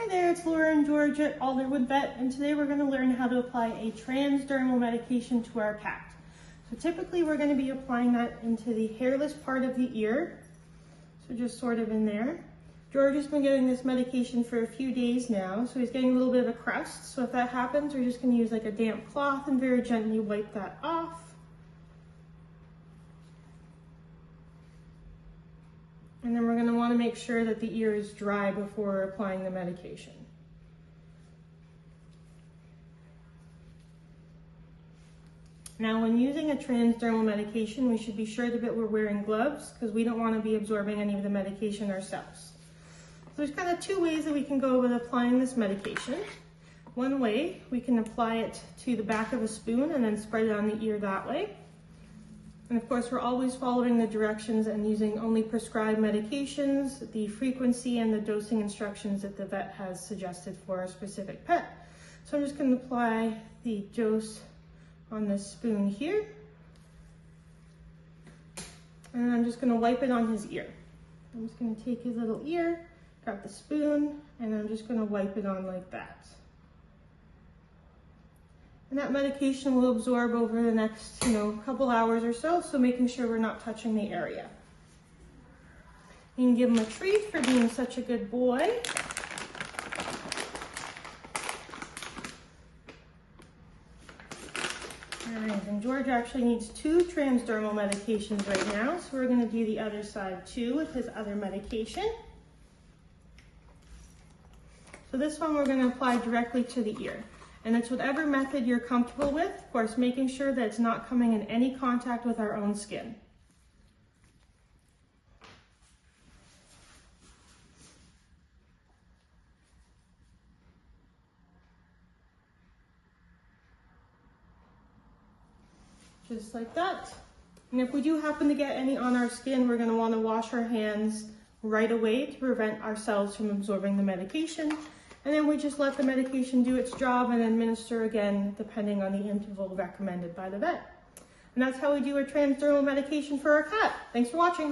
Hi there, it's Laura and George at Alderwood Vet, and today we're going to learn how to apply a transdermal medication to our cat. So typically we're going to be applying that into the hairless part of the ear, so just sort of in there. George has been getting this medication for a few days now, so he's getting a little bit of a crust. So if that happens, we're just going to use like a damp cloth and very gently wipe that off. And then we're going to want to make sure that the ear is dry before we're applying the medication. Now, when using a transdermal medication, we should be sure that we're wearing gloves because we don't want to be absorbing any of the medication ourselves. So there's kind of two ways that we can go with applying this medication. One way, we can apply it to the back of a spoon and then spread it on the ear that way. And of course, we're always following the directions and using only prescribed medications, the frequency and the dosing instructions that the vet has suggested for our specific pet. So I'm just going to apply the dose on this spoon here. And I'm just going to wipe it on his ear. I'm just going to take his little ear, grab the spoon, and I'm just going to wipe it on like that. And that medication will absorb over the next, couple hours or so, so making sure we're not touching the area. You can give him a treat for being such a good boy. All right, and George actually needs 2 transdermal medications right now, so we're going to do the other side too with his other medication. So this one we're going to apply directly to the ear. And it's whatever method you're comfortable with, of course, making sure that it's not coming in any contact with our own skin. Just like that. And if we do happen to get any on our skin, we're going to want to wash our hands right away to prevent ourselves from absorbing the medication. And then we just let the medication do its job and administer again, depending on the interval recommended by the vet. And that's how we do a transdermal medication for our cat. Thanks for watching.